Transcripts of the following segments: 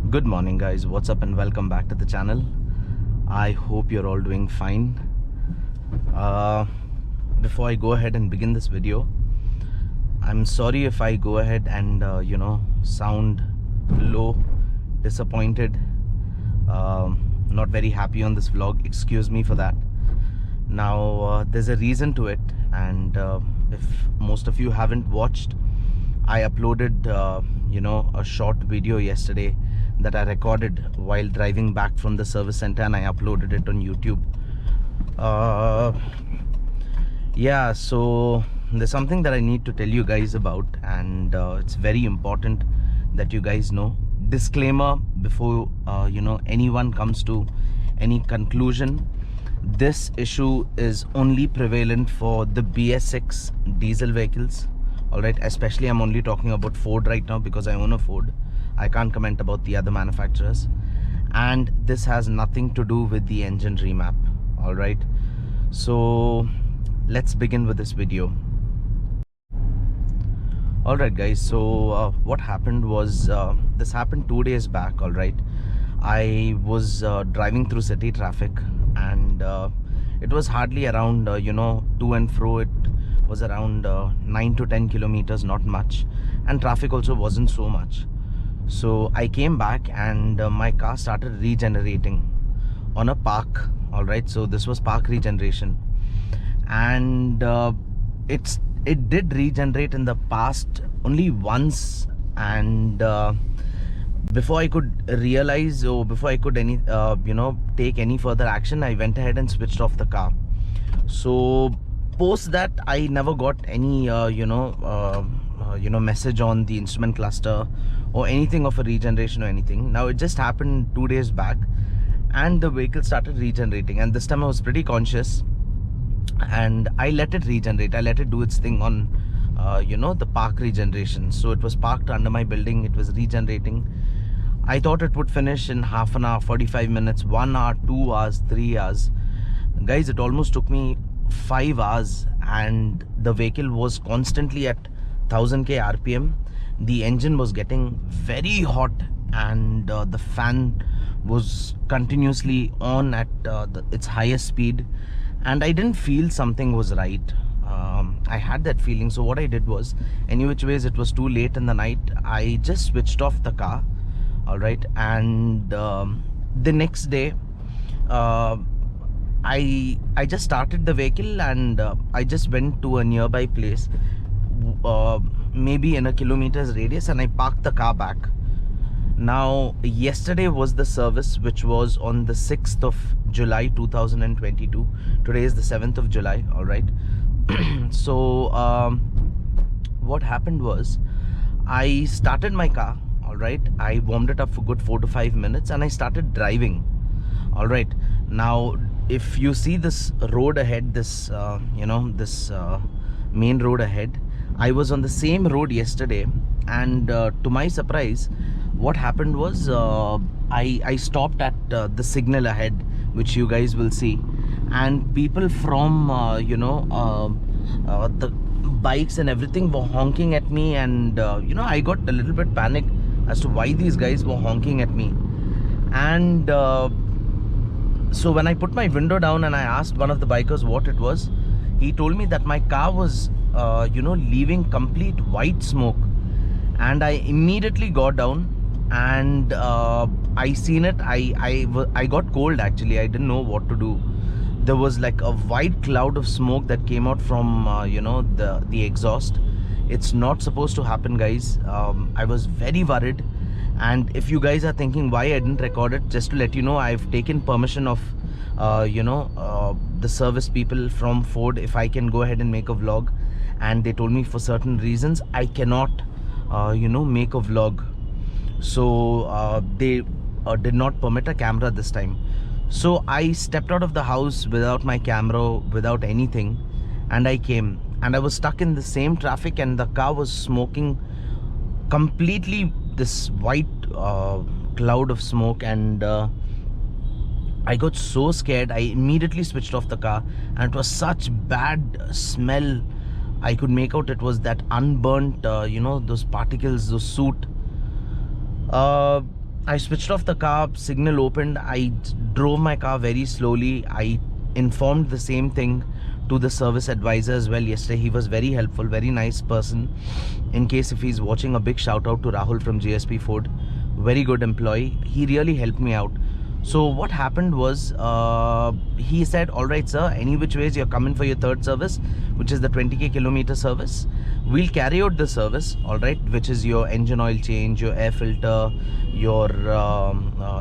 Good morning guys, what's up and welcome back to the channel. I hope you're all doing fine. Before I go ahead and begin this video, I'm sorry if I go ahead and sound low, disappointed, not very happy on this vlog. Excuse me for that. Now there's a reason to it, and if most of you haven't watched, I uploaded a short video yesterday that I recorded while driving back from the service center, and I uploaded it on YouTube. Yeah, so there's something that I need to tell you guys about, and it's very important that you guys know. Disclaimer before anyone comes to any conclusion: this issue is only prevalent for the BS6 diesel vehicles. Alright, especially I'm only talking about Ford right now because I own a Ford. I can't comment about the other manufacturers, and this has nothing to do with the engine remap. Alright, so let's begin with this video. Alright guys, so what happened was, this happened 2 days back. Alright, I was driving through city traffic, and it was hardly around to and fro. It was around 9 to 10 kilometers, not much, and traffic also wasn't so much. So I came back, and my car started regenerating on a park. Alright, so this was park regeneration, and it did regenerate in the past only once, and before I could realize, or before I could take any further action, I went ahead and switched off the car. So post that, I never got any message on the instrument cluster or anything of a regeneration or anything. Now it just happened 2 days back, and the vehicle started regenerating, and this time I was pretty conscious, and I let it regenerate. I let it do its thing on the park regeneration. So it was parked under my building, it was regenerating. I thought it would finish in half an hour, 45 minutes, 1 hour, 2 hours, 3 hours. Guys, it almost took me 5 hours, and the vehicle was constantly at 1000k RPM. The engine was getting very hot, and the fan was continuously on at its highest speed, and I didn't feel something was right. I had that feeling. So what I did was, any which ways, it was too late in the night, I just switched off the car. All right, and the next day I just started the vehicle, and I just went to a nearby place, maybe in a kilometer's radius, and I parked the car back. Now yesterday was the service, which was on the 6th of July 2022. Today is the 7th of July. All right. So what happened was, I started my car. All right, I warmed it up for good 4 to 5 minutes, and I started driving. All right, now if you see this road ahead, this main road ahead, I was on the same road yesterday, and to my surprise, what happened was, I stopped at the signal ahead, which you guys will see, and people from the bikes and everything were honking at me, and I got a little bit panicked as to why these guys were honking at me. And so when I put my window down and I asked one of the bikers what it was, he told me that my car was leaving complete white smoke. And I immediately got down, and I seen it. I got cold actually. I didn't know what to do. There was like a white cloud of smoke that came out from the exhaust. It's not supposed to happen, guys. I was very worried, and if you guys are thinking why I didn't record it, just to let you know, I've taken permission of the service people from Ford if I can go ahead and make a vlog, and they told me for certain reasons I cannot make a vlog. So they did not permit a camera this time. So I stepped out of the house without my camera, without anything, and I came, and I was stuck in the same traffic, and the car was smoking completely, this white cloud of smoke, and I got so scared. I immediately switched off the car, and it was such bad smell. I could make out it was that unburnt those particles, those soot. I switched off the car, signal opened, I drove my car very slowly. I informed the same thing to the service advisor as well yesterday. He was very helpful, very nice person. In case if he's watching, a big shout out to Rahul from GSP Ford. Very good employee. He really helped me out. So what happened was, he said, all right sir, any which ways you're coming for your third service, which is the 20k kilometer service. We'll carry out the service, all right, which is your engine oil change, your air filter, your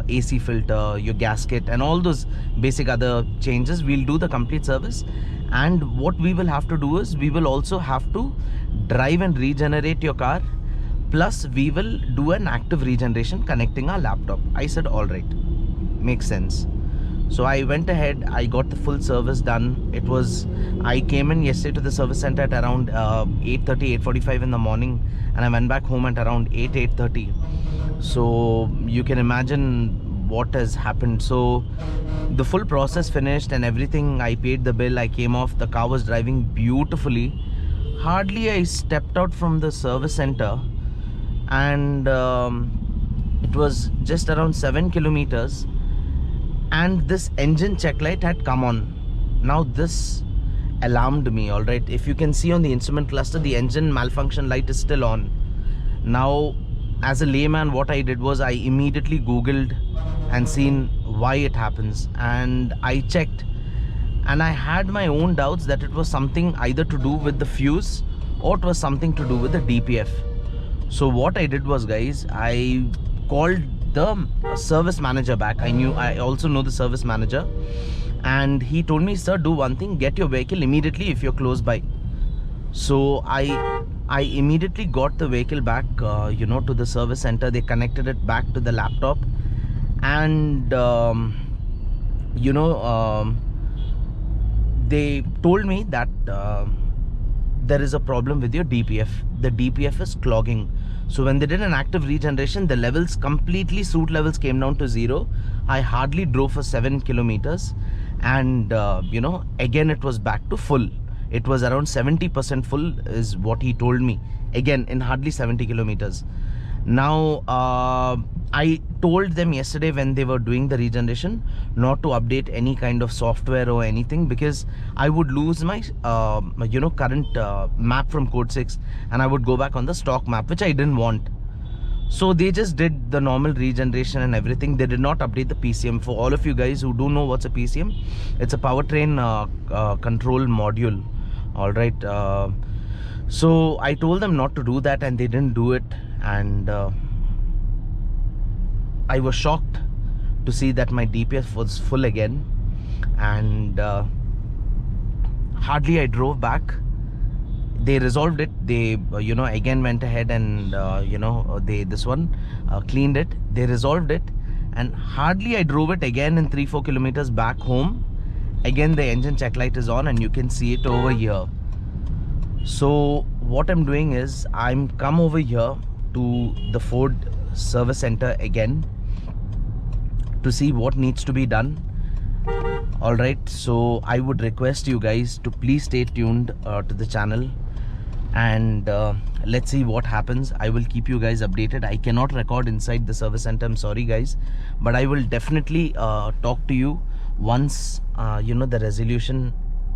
AC filter, your gasket, and all those basic other changes. We'll do the complete service. And what we will have to do is, we will also have to drive and regenerate your car. Plus, we will do an active regeneration connecting our laptop. I said, all right, makes sense. So I went ahead, I got the full service done. I came in yesterday to the service center at around 8:30, 8:45 in the morning, and I went back home at around 8:30. So you can imagine what has happened. So the full process finished and everything. I paid the bill, I came off, the car was driving beautifully. Hardly I stepped out from the service center, and it was just around 7 kilometers, and this engine check light had come on. Now this alarmed me, all right. If you can see on the instrument cluster, the engine malfunction light is still on. Now, as a layman, what I did was I immediately googled and seen why it happens, and I checked, and I had my own doubts that it was something either to do with the fuse or it was something to do with the DPF. So what I did was, guys, I called the service manager back. I also know the service manager, and he told me, sir, do one thing, get your vehicle immediately if you're close by. So I immediately got the vehicle back to the service center. They connected it back to the laptop, and they told me that there is a problem with your DPF. The DPF is clogging. So when they did an active regeneration, the levels completely, soot levels came down to 0. I hardly drove for 7 kilometers, and again it was back to full. It was around 70% full is what he told me, again in hardly 70 kilometers. Now I told them yesterday when they were doing the regeneration not to update any kind of software or anything, because I would lose my current map from code 6, and I would go back on the stock map, which I didn't want. So they just did the normal regeneration and everything. They did not update the PCM. For all of you guys who don't know what's a PCM, it's a powertrain control module, all right. So I told them not to do that, and they didn't do it, and I was shocked to see that my DPF was full again, and hardly I drove back. They resolved it. They again went ahead and they cleaned it. They resolved it, and hardly I drove it again in 3-4 kilometers back home. Again the engine check light is on, and you can see it over here. So what I'm doing is, I'm come over here to the Ford service center again to see what needs to be done. All right, so I would request you guys to please stay tuned to the channel, and let's see what happens. I will keep you guys updated. I cannot record inside the service center, I'm sorry guys, but I will definitely talk to you once the resolution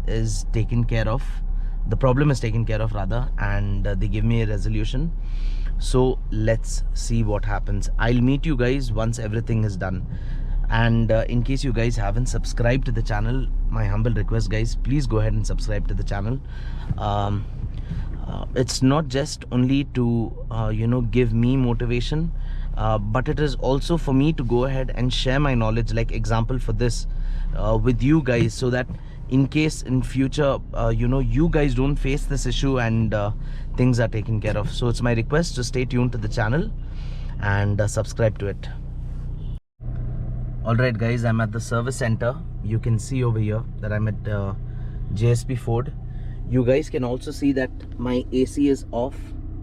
is taken care of, the problem is taken care of rather, and they give me a resolution. So let's see what happens. I'll meet you guys once everything is done. And in case you guys haven't subscribed to the channel, my humble request guys, please go ahead and subscribe to the channel. It's not just only to give me motivation, but it is also for me to go ahead and share my knowledge, like example for this with you guys, so that in case in future you guys don't face this issue, and things are taken care of. So it's my request to stay tuned to the channel and subscribe to it. Alright guys, I'm at the service center. You can see over here that I'm at JSP Ford. You guys can also see that my AC is off.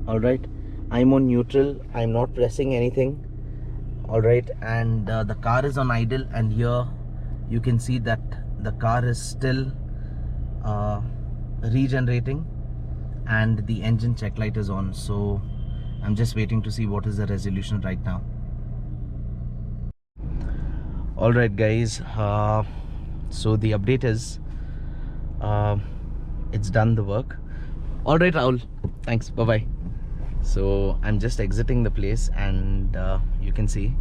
Alright, I'm on neutral, I'm not pressing anything. Alright, and the car is on idle, and here you can see that the car is still regenerating, and the engine check light is on. So I'm just waiting to see what is the resolution right now. All right, guys. So the update is, it's done the work. All right, Rahul. Thanks. Bye bye. So I'm just exiting the place, and you can see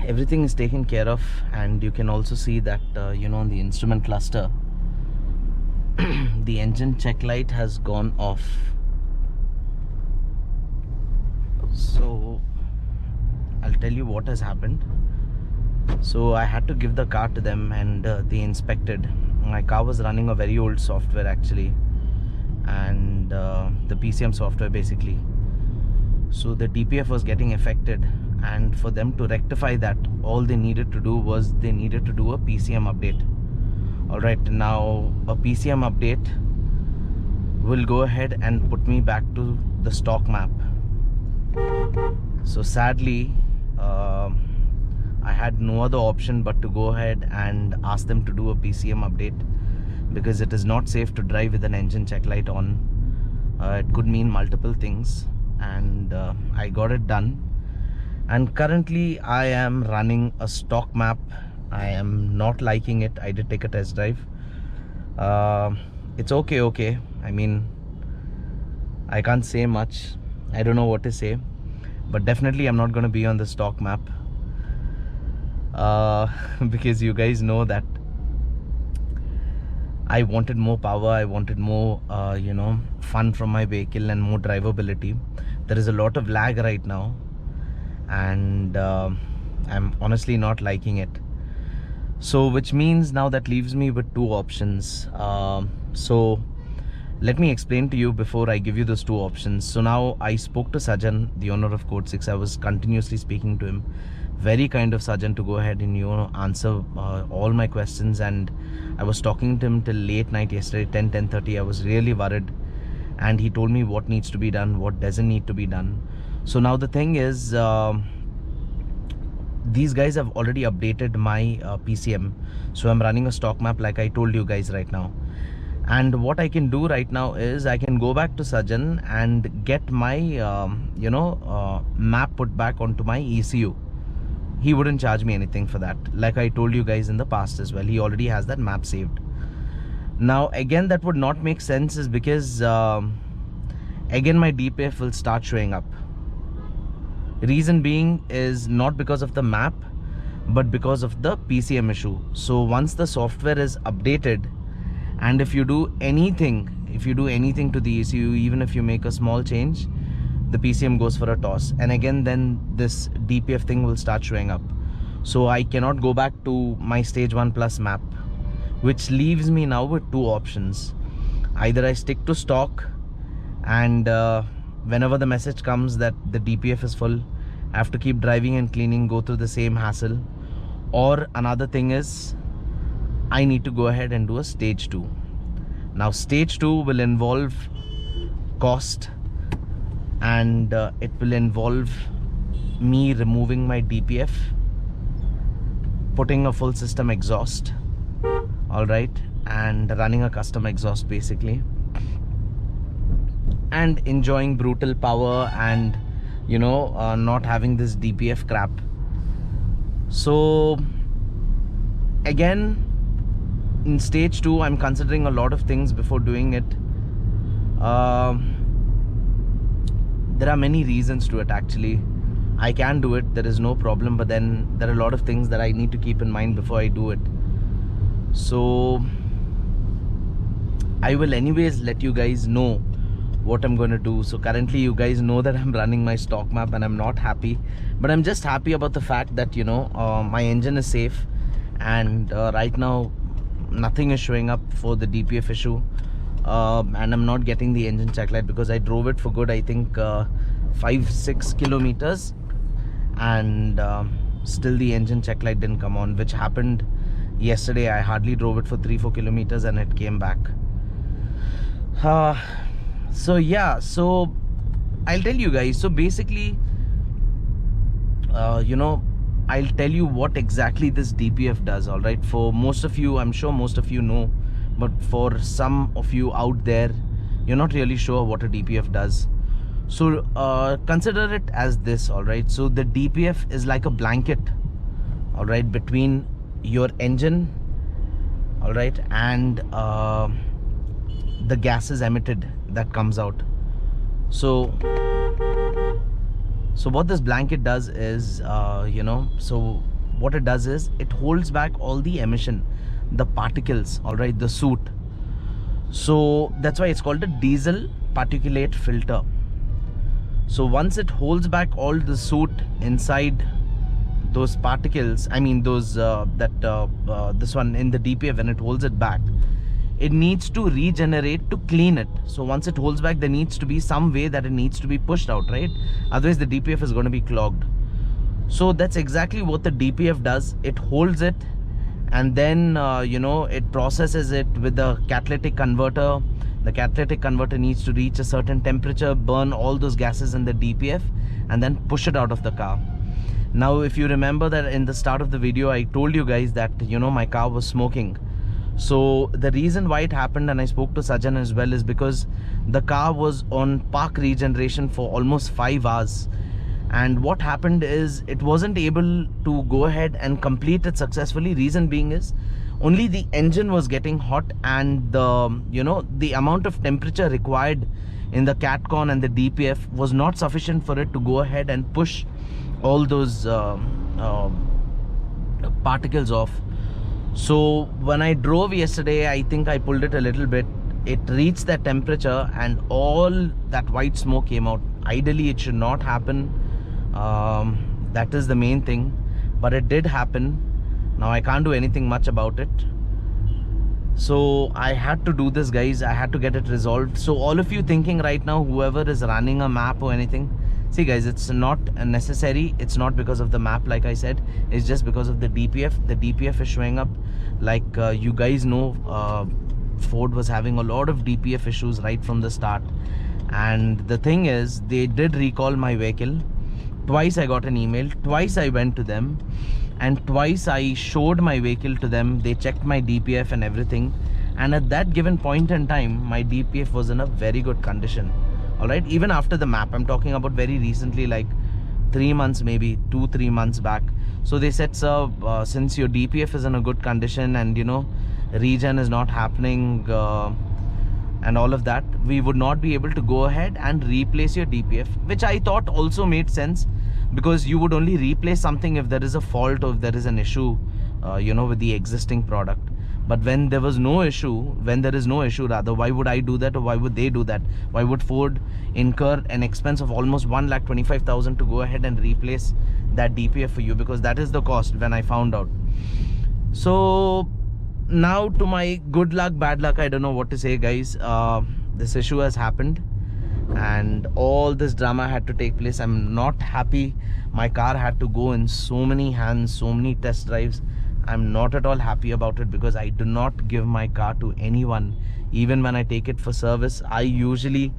everything is taken care of, and you can also see that on the instrument cluster, the engine check light has gone off. So I'll tell you what has happened. So I had to give the car to them, and they inspected. My car was running a very old software actually, and the PCM software basically. So the DPF was getting affected, and for them to rectify that, all they needed to do was they needed to do a PCM update. Alright, now a PCM update will go ahead and put me back to the stock map. So sadly, I had no other option but to go ahead and ask them to do a PCM update, because it is not safe to drive with an engine check light on. It could mean multiple things, and I got it done. And currently I am running a stock map. I am not liking it. I did take a test drive. It's okay. I mean, I can't say much. I don't know what to say, but definitely I'm not going to be on the stock map, because you guys know that I wanted more power, I wanted more fun from my vehicle and more drivability. There is a lot of lag right now, and I'm honestly not liking it. So which means now that leaves me with two options. So let me explain to you before I give you those two options. So now I spoke to Sajan, the owner of Code 6. I was continuously speaking to him. Very kind of Sajan to go ahead and answer all my questions, and I was talking to him till late night yesterday, 10:30. I was really worried, and he told me what needs to be done, what doesn't need to be done. So now the thing is, these guys have already updated my PCM, so I'm running a stock map like I told you guys right now. And what I can do right now is I can go back to Sajan and get my map put back onto my ECU. He wouldn't charge me anything for that, like I told you guys in the past as well. He already has that map saved. Now again, that would not make sense, is because again my DPF will start showing up. Reason being is not because of the map, but because of the PCM issue. So once the software is updated, and if you do anything to the ECU, even if you make a small change, the PCM goes for a toss, and again then this DPF thing will start showing up. So I cannot go back to my stage 1 plus map, which leaves me now with two options. Either I stick to stock, and whenever the message comes that the DPF is full, I have to keep driving and cleaning, go through the same hassle. Or another thing is, I need to go ahead and do a stage 2. Now stage 2 will involve cost, and it will involve me removing my DPF, putting a full system exhaust, alright, and running a custom exhaust basically, and enjoying brutal power, and not having this DPF crap. So again, in stage 2 I'm considering a lot of things before doing it. There are many reasons to it actually. I can do it, there is no problem, but then there are a lot of things that I need to keep in mind before I do it. So I will anyways let you guys know what I'm going to do. So currently you guys know that I'm running my stock map, and I'm not happy, but I'm just happy about the fact that my engine is safe, and right now nothing is showing up for the DPF issue, and I'm not getting the engine check light because I drove it for good, I think 5-6 kilometers, and still the engine check light didn't come on, which happened yesterday. I hardly drove it for 3-4 kilometers and it came back. So yeah, so I'll tell you guys. So basically, I'll tell you what exactly this DPF does. All right, for most of you, I'm sure most of you know, but for some of you out there, you're not really sure what a DPF does. So consider it as this. All right, so the DPF is like a blanket all right, between your engine, all right, and the gases emitted that comes out. So what this blanket does is, so what it does is it holds back all the emission, the particles, all right, the soot. So that's why it's called a diesel particulate filter. So once it holds back all the soot inside those particles, I mean those this one in the DPF, when it holds it back, it needs to regenerate to clean it. So once it holds back, there needs to be some way that it needs to be pushed out, right? Otherwise the DPF is going to be clogged. So that's exactly what the DPF does. It holds it, and then it processes it with the catalytic converter. The catalytic converter needs to reach a certain temperature, burn all those gases in the DPF, and then push it out of the car. Now if you remember that in the start of the video I told you guys that my car was smoking. So the reason why it happened, and I spoke to Sajan as well, is because the car was on park regeneration for almost 5 hours. And what happened is it wasn't able to go ahead and complete it successfully. Reason being is only the engine was getting hot, and the amount of temperature required in the catcon and the DPF was not sufficient for it to go ahead and push all those particles off. So when I drove yesterday, I think I pulled it a little bit. It reached that temperature and all that white smoke came out. Ideally it should not happen. That is the main thing, but it did happen. Now I can't do anything much about it. So I had to do this, guys. I had to get it resolved. So all of you thinking right now, whoever is running a map or anything, see guys, it's not necessary. It's not because of the map, like I said. It's just because of the DPF. The DPF is showing up. Like you guys know, Ford was having a lot of DPF issues right from the start. And the thing is, they did recall my vehicle. Twice I got an email. Twice I went to them. And twice I showed my vehicle to them. They checked my DPF and everything. And at that given point in time, my DPF was in a very good condition. Alright, even after the map, I'm talking about very recently, like 3 months, maybe 2-3 months back. So they said, sir, since your DPF is in a good condition and regen is not happening and all of that, we would not be able to go ahead and replace your DPF, which I thought also made sense, because you would only replace something if there is a fault or if there is an issue with the existing product. But when there was no issue, when there is no issue rather, why would I do that, or why would they do that? Why would Ford incur an expense of almost 1,25,000 to go ahead and replace that DPF for you? Because that is the cost when I found out. So now, to my good luck, bad luck, I don't know what to say, guys. This issue has happened and all this drama had to take place. I'm not happy. My car had to go in so many hands, so many test drives. I'm not at all happy about it, because I do not give my car to anyone. Even when I take it for service, I usually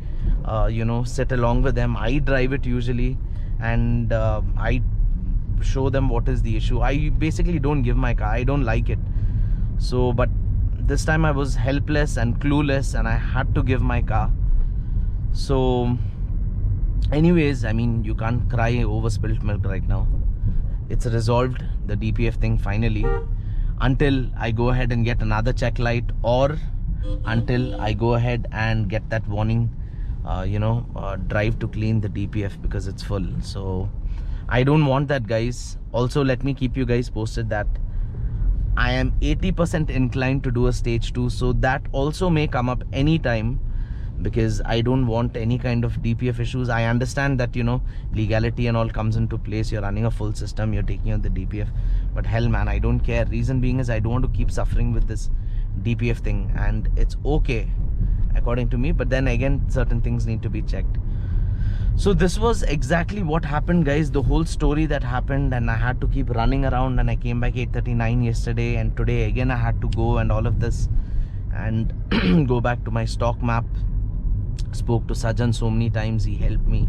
sit along with them. I drive it usually, and I show them what is the issue. I basically don't give my car. I don't like it. So but this time I was helpless and clueless, and I had to give my car. So anyways, I mean, you can't cry over spilt milk right now. It's resolved, the DPF thing, finally, until I go ahead and get another check light, or until I go ahead and get that warning drive to clean the DPF because it's full. So I don't want that, guys. Also, let me keep you guys posted that I am 80% inclined to do a stage 2, so that also may come up anytime, because I don't want any kind of DPF issues. I understand that legality and all comes into place. You're running a full system, you're taking out the DPF, but hell man, I don't care. Reason being is I don't want to keep suffering with this DPF thing, and it's okay according to me, but then again, certain things need to be checked. So this was exactly what happened, guys, the whole story that happened. And I had to keep running around, and I came back 8:39 yesterday, and today again I had to go and all of this and go back to my stock map. Spoke to Sajan so many times, he helped me.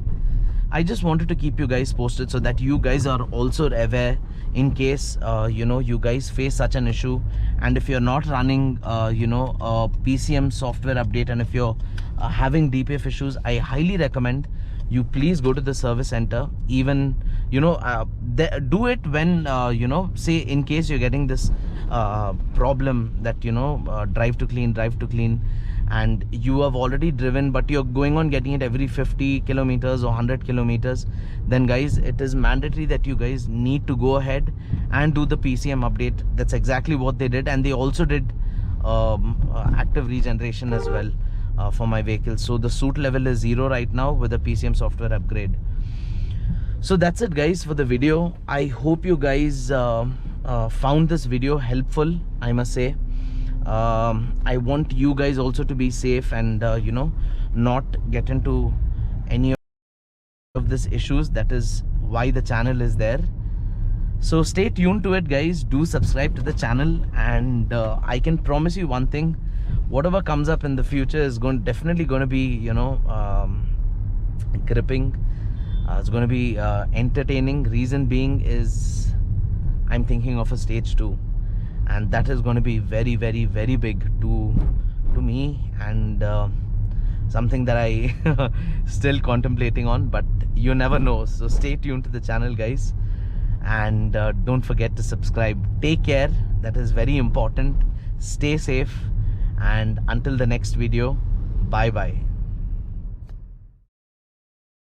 I just wanted to keep you guys posted so that you guys are also aware in case you guys face such an issue. And if you're not running a PCM software update, and if you're having DPF issues, I highly recommend you please go to the service center. Even do it when say in case you're getting this problem that drive to clean, and you have already driven but you're going on getting it every 50 kilometers or 100 kilometers, then guys, it is mandatory that you guys need to go ahead and do the PCM update. That's exactly what they did, and they also did active regeneration as well for my vehicle. So the soot level is 0 right now with the PCM software upgrade. So that's it guys for the video. I hope you guys found this video helpful, I must say. I want you guys also to be safe and not get into any of these issues. That is why the channel is there. So stay tuned to it guys. Do subscribe to the channel, and I can promise you one thing: whatever comes up in the future is definitely going to be gripping. It's going to be entertaining. Reason being is I'm thinking of a stage 2, and that is going to be very, very, very big to me, and something that I still contemplating on, but you never know. So stay tuned to the channel guys, and don't forget to subscribe. Take care, that is very important. Stay safe, and until the next video, bye bye.